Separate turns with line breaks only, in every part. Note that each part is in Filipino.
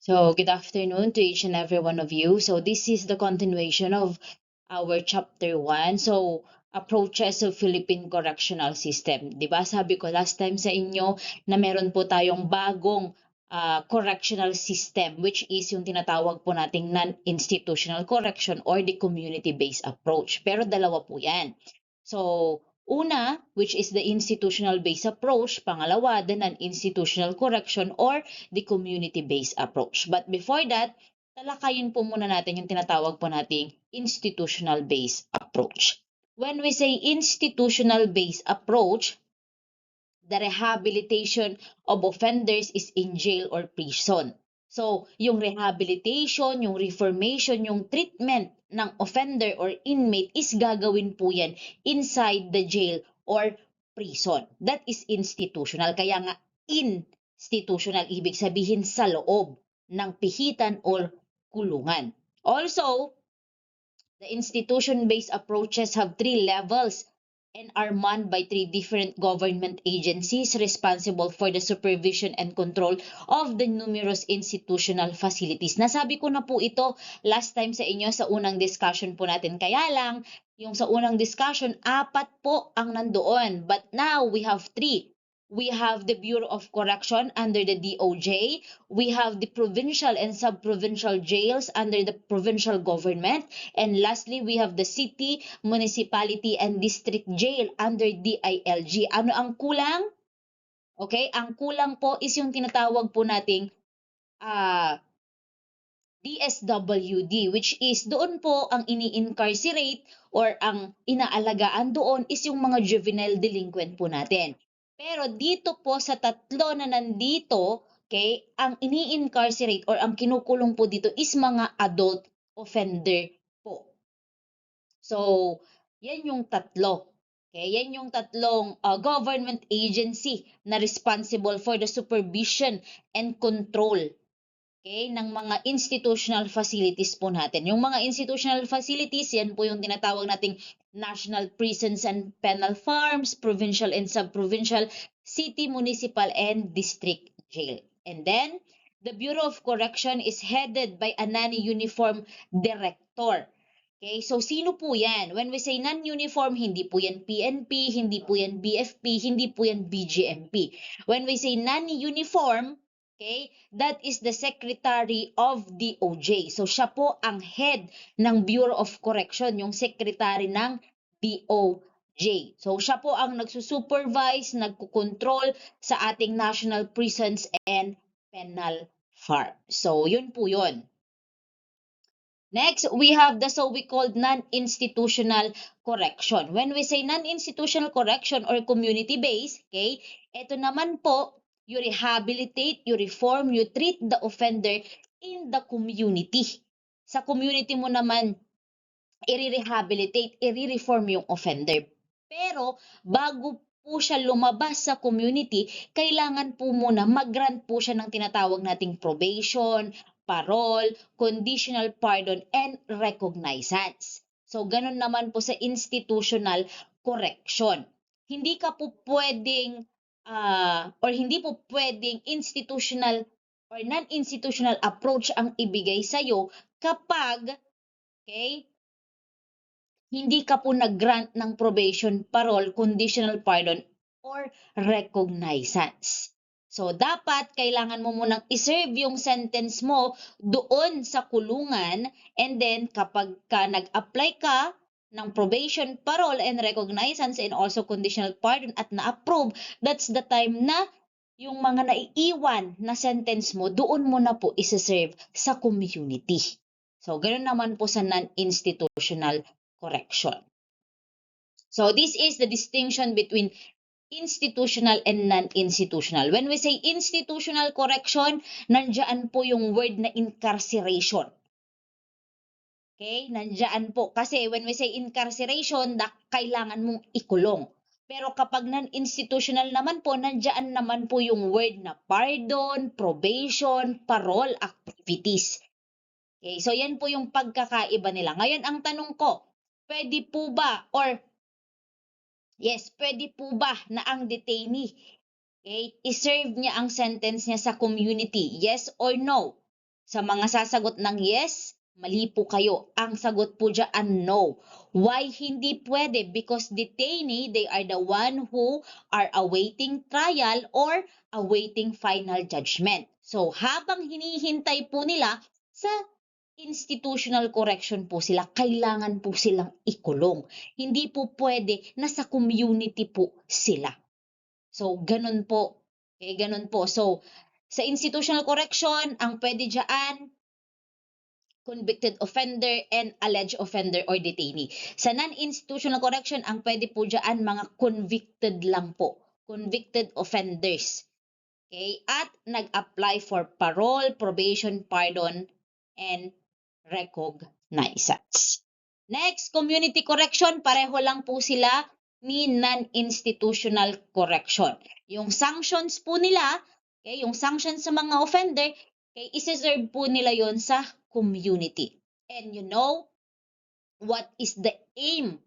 So, good afternoon to each and every one of you. So, this is the continuation of our chapter 1. So, approaches of Philippine correctional system. 'Di ba? Sabi ko last time sa inyo na meron po tayong bagong correctional system, which is yung tinatawag po nating non-institutional correction or the community-based approach. Pero dalawa po 'yan. So, una, which is the institutional-based approach. Pangalawa, the non-institutional correction or the community-based approach. But before that, talakayin po muna natin yung tinatawag po nating institutional-based approach. When we say institutional-based approach, the rehabilitation of offenders is in jail or prison. So, yung rehabilitation, yung reformation, yung treatment ng offender or inmate is gagawin po yan inside the jail or prison. That is institutional. Kaya nga institutional, ibig sabihin sa loob ng pihitan or kulungan. Also, the institution-based approaches have three levels and are manned by three different government agencies responsible for the supervision and control of the numerous institutional facilities. Nasabi ko na po ito last time sa inyo sa unang discussion po natin. Kaya lang, yung sa unang discussion, 4 po ang nandoon. But now, we have 3. We have the Bureau of Correction under the DOJ. We have the provincial and sub-provincial jails under the provincial government. And lastly, we have the city, municipality, and district jail under DILG. Ano ang kulang? Okay, ang kulang po is yung tinatawag po nating DSWD, which is doon po ang ini-incarcerate or ang inaalagaan doon is yung mga juvenile delinquent po natin. Pero dito po sa tatlo na nandito, okay, ang ini-incarcerate or ang kinukulong po dito is mga adult offender po. So, yan yung tatlo. Okay, yan yung tatlong government agency na responsible for the supervision and control, okay, ng mga institutional facilities po natin. Yung mga institutional facilities, yan po yung tinatawag nating national prisons and penal farms, provincial and sub-provincial, city, municipal, and district jail. And then, the Bureau of Correction is headed by a non-uniform director. Okay, so sino po yan? When we say non-uniform, hindi po yan PNP, hindi po yan BFP, hindi po yan BGMP. When we say non-uniform, okay, that is the Secretary of DOJ. So siya po ang head ng Bureau of Correction, yung secretary ng DOJ. So siya po ang nagsusupervise, nagkukontrol sa ating national prisons and penal farm. So yun po yun. Next, we have the so-we-called non-institutional correction. When we say non-institutional correction or community-based, okay, ito naman po, you rehabilitate, you reform, you treat the offender in the community. Sa community mo naman, i-rehabilitate, i-reform yung offender. Pero, bago po siya lumabas sa community, kailangan po muna mag-grant po siya ng tinatawag nating probation, parole, conditional pardon, and recognizance. So, ganun naman po sa institutional correction. Hindi ka po pwedeng, or hindi po pwedeng institutional or non-institutional approach ang ibigay sa'yo kapag, okay, hindi ka po nag-grant ng probation, parole, conditional pardon, or recognizance. So, dapat kailangan mo munang iserve yung sentence mo doon sa kulungan, and then kapag ka nag-apply ka ng probation, parole, and recognizance, and also conditional pardon at na-approve, that's the time na yung mga naiiwan na sentence mo, doon mo na po isa-serve sa community. So, ganoon naman po sa non-institutional correction. So, this is the distinction between institutional and non-institutional. When we say institutional correction, nandiyan po yung word na incarceration. Okay? Nandiyan po. Kasi when we say incarceration, kailangan mong ikulong. Pero kapag non-institutional naman po, nandiyan naman po yung word na pardon, probation, parole activities. Okay? So, yan po yung pagkakaiba nila. Ngayon, ang tanong ko, pwede po ba or yes, pwede po ba na ang detainee, okay, iserve niya ang sentence niya sa community? Yes or no? Sa mga sasagot ng yes, mali po kayo. Ang sagot po dyan, no. Why hindi pwede? Because detainee, they are the one who are awaiting trial or awaiting final judgment. So, habang hinihintay po nila sa institutional correction po sila, kailangan po silang ikulong. Hindi po pwede na sa community po sila. So, ganun po. Okay, ganun po. So, sa institutional correction, ang pwede dyan, convicted offender and alleged offender or detainee. Sa non-institutional correction, ang pwede po dyan mga convicted lang po. Convicted offenders. Okay? At nag-apply for parole, probation, pardon, and recognizance. Next, community correction, pareho lang po sila ni non-institutional correction. Yung sanctions po nila, okay, yung sanctions sa mga offender, okay, isi-serve po nila yon sa community. And you know what is the aim?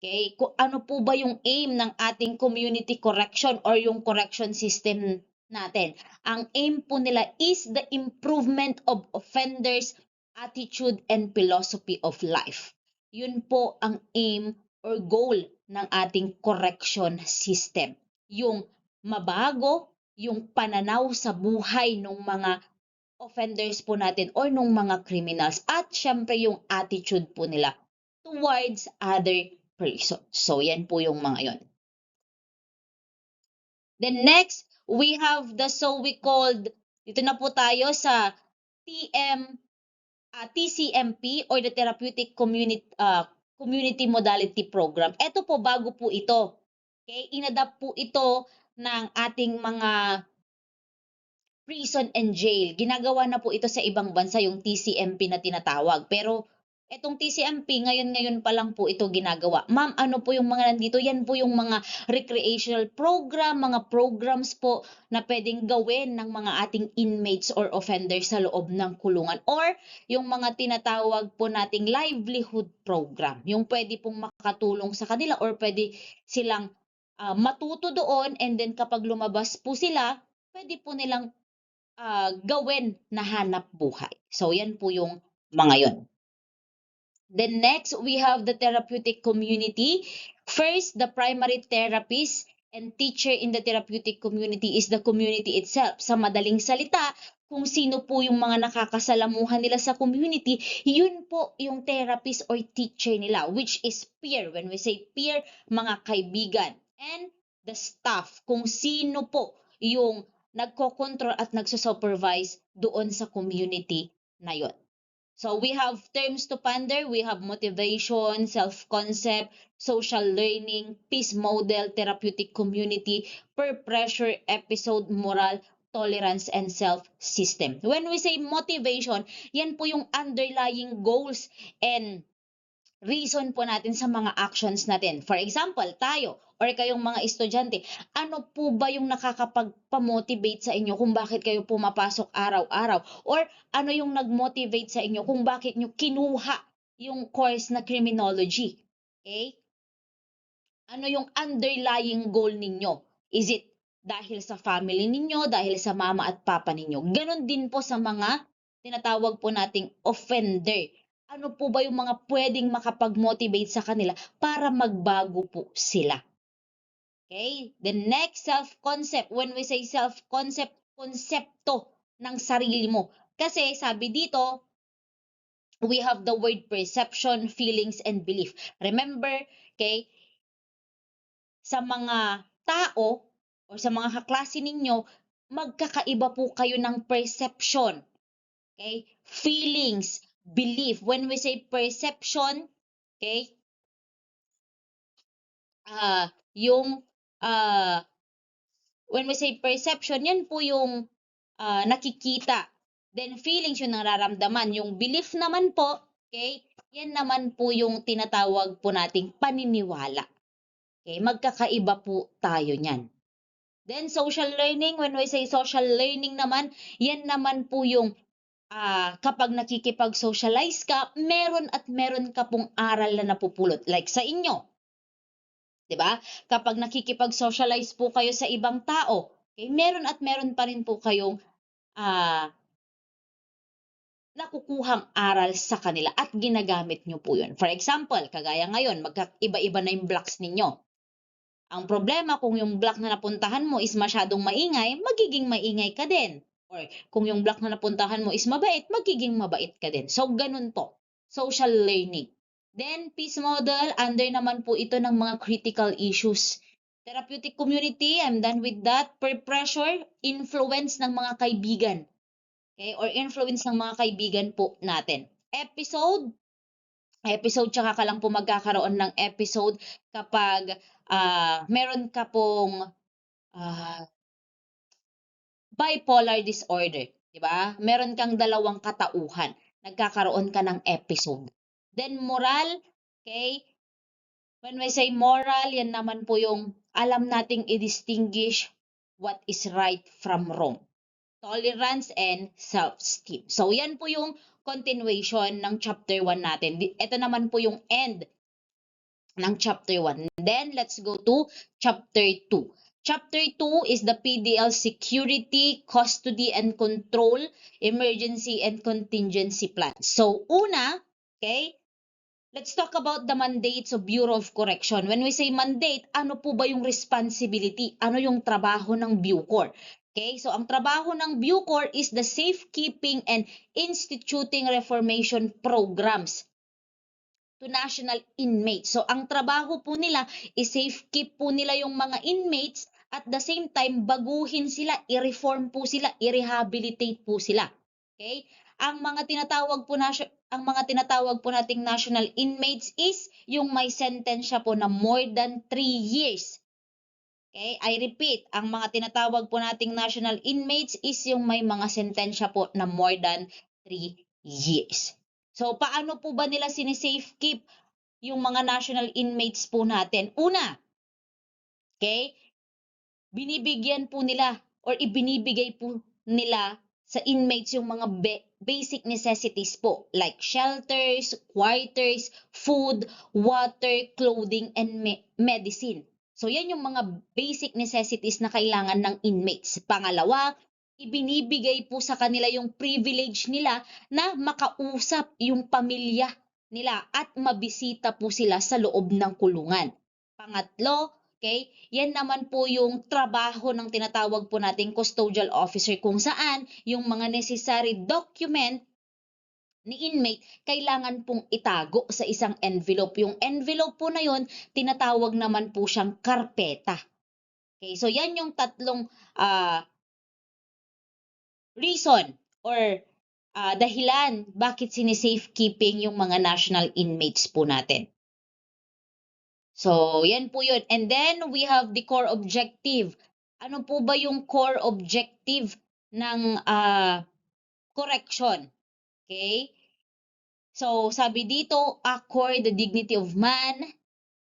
Okay, kung ano po ba yung aim ng ating community correction or yung correction system natin? Ang aim po nila is the improvement of offenders' attitude and philosophy of life. Yun po ang aim or goal ng ating correction system. Yung mabago yung pananaw sa buhay ng mga offenders po natin or nung mga criminals at syempre yung attitude po nila towards other persons. So yan po yung mga yon. Then next, we have the so-we-called, dito na po tayo sa TCMP or the Therapeutic Community Modality Program. Ito po, bago po ito. Okay? Inadapt po ito ng ating mga prison and jail. Ginagawa na po ito sa ibang bansa, yung TCMP na tinatawag. Pero etong TCMP, ngayon pa lang po ito ginagawa. Ma'am, ano po yung mga nandito? Yan po yung mga recreational program, mga programs po na pwedeng gawin ng mga ating inmates or offenders sa loob ng kulungan. Or yung mga tinatawag po nating livelihood program. Yung pwede pong makatulong sa kanila or pwede silang matuto doon, and then kapag lumabas po sila, pwede po nilang gawin na hanap buhay. So, yan po yung mga yon. Then next, we have the therapeutic community. First, the primary therapist and teacher in the therapeutic community is the community itself. Sa madaling salita, kung sino po yung mga nakakasalamuhan nila sa community, yun po yung therapist or teacher nila, which is peer. When we say peer, mga kaibigan. And the staff, kung sino po yung nagko-control at nagsusupervise doon sa community na yon. So we have terms to ponder, we have motivation, self-concept, social learning, peace model, therapeutic community, peer pressure episode, moral, tolerance, and self-system. When we say motivation, yan po yung underlying goals and reason po natin sa mga actions natin. For example, tayo or kayong mga estudyante, ano po ba yung nakakapagpamotivate sa inyo kung bakit kayo pumapasok araw-araw? Or ano yung nag-motivate sa inyo kung bakit nyo kinuha yung course na criminology? Okay? Ano yung underlying goal ninyo? Is it dahil sa family ninyo, dahil sa mama at papa ninyo? Ganon din po sa mga tinatawag po nating offender. Ano po ba yung mga pwedeng makapag-motivate sa kanila para magbago po sila? Okay? The next, self-concept. When we say self-concept, konsepto ng sarili mo. Kasi sabi dito, we have the word perception, feelings, and belief. Remember, okay, sa mga tao o sa mga kaklase ninyo, magkakaiba po kayo ng perception. Okay? Feelings, belief. When we say perception, okay, yung when we say perception, yan po yung nakikita. Then feelings yung nararamdaman. Yung belief naman po, okay, yan naman po yung tinatawag po nating paniniwala. Okay, magkakaiba po tayo niyan. Then social learning, when we say social learning naman, yan naman po yung kapag nakikipag-socialize ka, meron at meron ka pong aral na napupulot. Like sa inyo, 'di ba? Kapag nakikipag-socialize po kayo sa ibang tao, okay, meron at meron pa rin po kayong nakukuhang aral sa kanila at ginagamit nyo po yun. For example, kagaya ngayon, magkaiba-iba na yung blocks ninyo. Ang problema kung yung block na napuntahan mo is masyadong maingay, magiging maingay ka din. Or kung yung block na napuntahan mo is mabait, magiging mabait ka din. So, ganun po. Social learning. Then, peace model, under naman po ito ng mga critical issues. Therapeutic community, I'm done with that. Peer pressure, influence ng mga kaibigan. Okay? Or influence ng mga kaibigan po natin. Episode tsaka ka lang po magkakaroon ng episode kapag meron ka pong bipolar disorder, di ba? Meron kang dalawang katauhan, nagkakaroon ka ng episode. Then moral, okay? When we say moral, yan naman po yung alam nating i-distinguish what is right from wrong. Tolerance and self-esteem. So yan po yung continuation ng chapter 1 natin. Ito naman po yung end ng chapter 1. Then, let's go to chapter 2. Chapter 2 is the PDL Security, Custody, and Control, Emergency, and Contingency Plan. So, una, okay, let's talk about the mandates of Bureau of Correction. When we say mandate, ano po ba yung responsibility? Ano yung trabaho ng Bucor? Okay, so ang trabaho ng Bucor is the safekeeping and instituting reformation programs to national inmates. So, ang trabaho po nila is safekeep po nila yung mga inmates at the same time, baguhin sila, i-reform po sila, i-rehabilitate po sila. Okay? Ang mga tinatawag po nating national inmates is yung may sentensya po na more than 3 years. Okay? I repeat, ang mga tinatawag po nating national inmates is yung may mga sentensya po na more than 3 years. So, paano po ba nila sinisafekeep yung mga national inmates po natin? Una, okay, binibigyan po nila or ibinibigay po nila sa inmates yung mga basic necessities po like shelters, quarters, food, water, clothing, and medicine. So, yan yung mga basic necessities na kailangan ng inmates. Pangalawa, ibinibigay po sa kanila yung privilege nila na makausap yung pamilya nila at mabisita po sila sa loob ng kulungan. Pangatlo, okay, yan naman po yung trabaho ng tinatawag po nating custodial officer kung saan yung mga necessary document ni inmate kailangan pong itago sa isang envelope. Yung envelope po na yun, tinatawag naman po siyang karpeta. Okay, so yan yung tatlong reason or dahilan bakit sinisafekeeping yung mga national inmates po natin. So, yan po yun. And then, we have the core objective. Ano po ba yung core objective ng correction? Okay? So, sabi dito, accord the dignity of man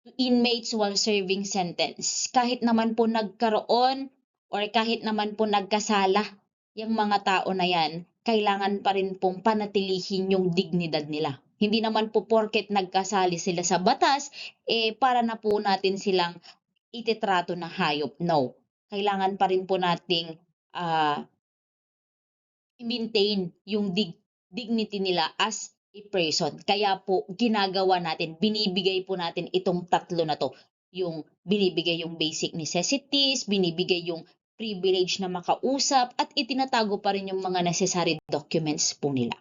to inmates while serving sentence. Kahit naman po nagkaroon or kahit naman po nagkasala yung mga tao na yan, kailangan pa rin pong panatilihin yung dignidad nila. Hindi naman po porket nagkasali sila sa batas, para na po natin silang ititrato na hayop. No. Kailangan pa rin po nating i-maintain yung dignity nila as a person. Kaya po ginagawa natin, binibigay po natin itong tatlo na to. Yung binibigay yung basic necessities, binibigay yung privilege na makausap, at itinatago pa rin yung mga necessary documents po nila.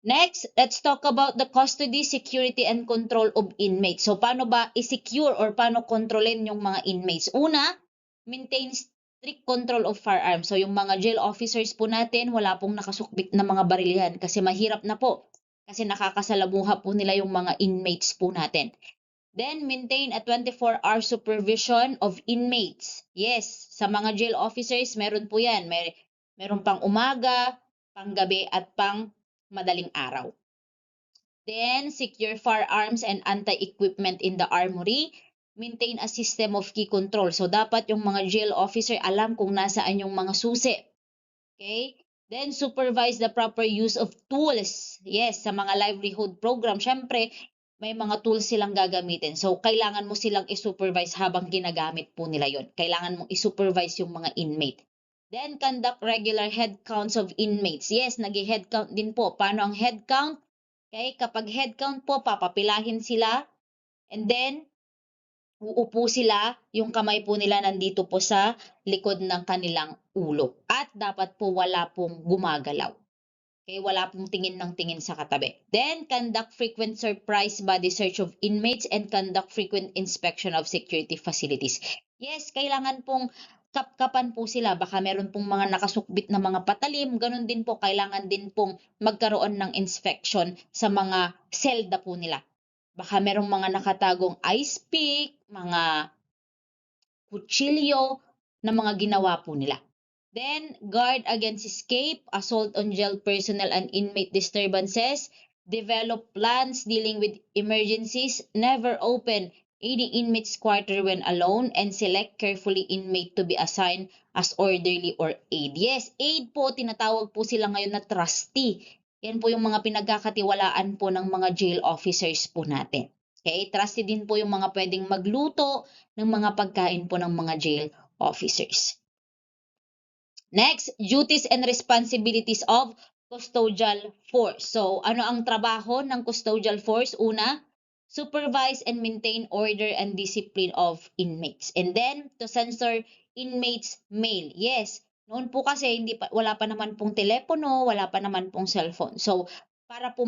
Next, let's talk about the custody, security, and control of inmates. So, paano ba i-secure or paano kontrolin yung mga inmates? Una, maintain strict control of firearms. So, yung mga jail officers po natin, wala pong nakasukbit na mga barilyan kasi mahirap na po. Kasi nakakasalamuha po nila yung mga inmates po natin. Then, maintain a 24-hour supervision of inmates. Yes, sa mga jail officers, meron po yan. Meron pang umaga, pang gabi, at pang madaling araw. Then, secure firearms and anti-equipment in the armory. Maintain a system of key control. So, dapat yung mga jail officer alam kung nasaan yung mga susi. Okay? Then, supervise the proper use of tools. Yes, sa mga livelihood program, syempre, may mga tools silang gagamitin. So, kailangan mo silang i-supervise habang ginagamit po nila yon. Kailangan mong i-supervise yung mga inmate. Then, conduct regular head counts of inmates. Yes, nag-head count din po. Paano ang head count? Okay, kapag head count po, papapilahin sila. And then, uupo sila, yung kamay po nila nandito po sa likod ng kanilang ulo. At dapat po wala pong gumagalaw. Okay, wala pong tingin ng tingin sa katabi. Then, conduct frequent surprise body search of inmates and conduct frequent inspection of security facilities. Yes, kailangan pong kapkapan po sila. Baka meron pong mga nakasukbit na mga patalim. Ganun din po, kailangan din pong magkaroon ng inspection sa mga selda po nila. Baka merong mga nakatagong ice pick, mga kutsilyo na mga ginawa po nila. Then, guard against escape, assault on jail personnel and inmate disturbances, develop plans dealing with emergencies, never open any inmate's quarter when alone, and select carefully inmate to be assigned as orderly or aide. Yes, aide po, tinatawag po sila ngayon na trustee. Yan po yung mga pinagkakatiwalaan po ng mga jail officers po natin. Okay, trustee din po yung mga pwedeng magluto ng mga pagkain po ng mga jail officers. Next, duties and responsibilities of custodial force. So, ano ang trabaho ng custodial force? Una, supervise and maintain order and discipline of inmates. And then, to censor inmates' mail. Yes, noon po kasi wala pa naman pong telepono, wala pa naman pong cellphone. So, para po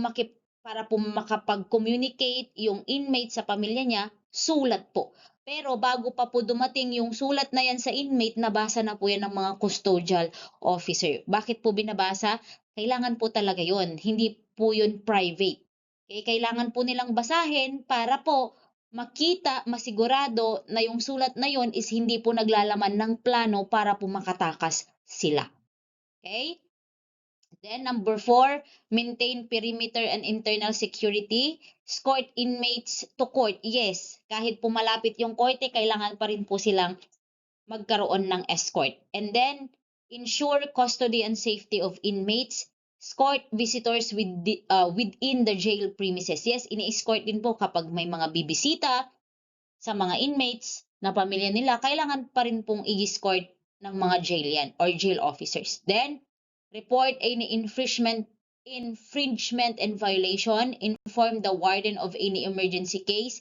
makapag-communicate yung inmate sa pamilya niya, sulat po. Pero bago pa po dumating yung sulat na yan sa inmate, nabasa na po yan ng mga custodial officer. Bakit po binabasa? Kailangan po talaga yon, hindi po yun private. Kailangan po nilang basahin para po makita, masigurado na yung sulat na yon is hindi po naglalaman ng plano para po makatakas sila. Okay? Then number 4, maintain perimeter and internal security. Escort inmates to court. Yes, kahit pumalapit yung korte, kailangan pa rin po silang magkaroon ng escort. And then, ensure custody and safety of inmates. Escort visitors within the jail premises. Yes, ini-escort din po kapag may mga bibisita sa mga inmates na pamilya nila, kailangan pa rin pong i-escort ng mga jail yan or jail officers. Then, report any infringement and violation, inform the warden of any emergency case,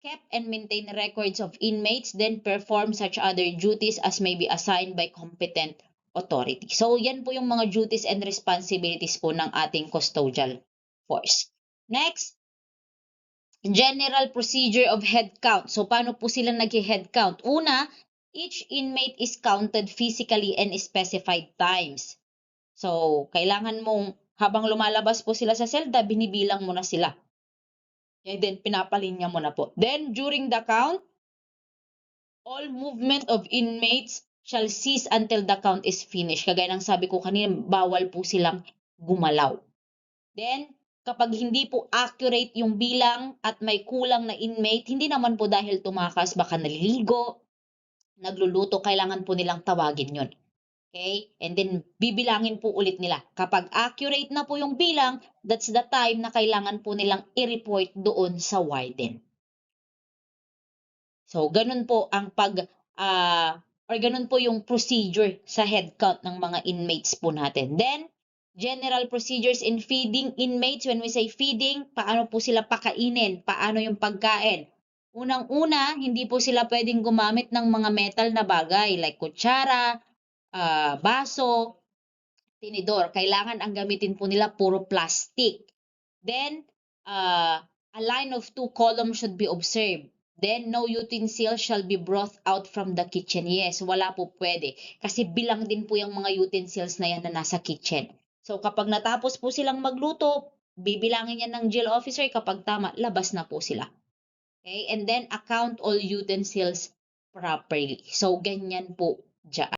kept and maintain records of inmates, then perform such other duties as may be assigned by competent authority. So, yan po yung mga duties and responsibilities po ng ating custodial force. Next, general procedure of head count. So, paano po sila nag-head count? Una, each inmate is counted physically and specified times. So, kailangan mong habang lumalabas po sila sa selda, binibilang mo na sila. And then, pinapalinya mo na po. Then, during the count, all movement of inmates shall cease until the count is finished. Kagaya ng sabi ko kanina, bawal po silang gumalaw. Then, kapag hindi po accurate yung bilang at may kulang na inmate, hindi naman po dahil tumakas, baka naliligo, nagluluto, kailangan po nilang tawagin yun. Okay? And then, bibilangin po ulit nila. Kapag accurate na po yung bilang, that's the time na kailangan po nilang i-report doon sa warden. So, ganun po ang ganun po yung procedure sa head count ng mga inmates po natin. Then, general procedures in feeding inmates. When we say feeding, paano po sila pakainin? Paano yung pagkain? Unang-una, hindi po sila pwedeng gumamit ng mga metal na bagay like kutsara, baso, tinidor. Kailangan ang gamitin po nila puro plastic. Then, a line of 2 columns should be observed. Then, no utensil shall be brought out from the kitchen. Yes, wala po pwede. Kasi bilang din po yung mga utensils na yan na nasa kitchen. So, kapag natapos po silang magluto, bibilangin yan ng jail officer. Kapag tama, labas na po sila. Okay? And then, account all utensils properly. So, ganyan po dyan.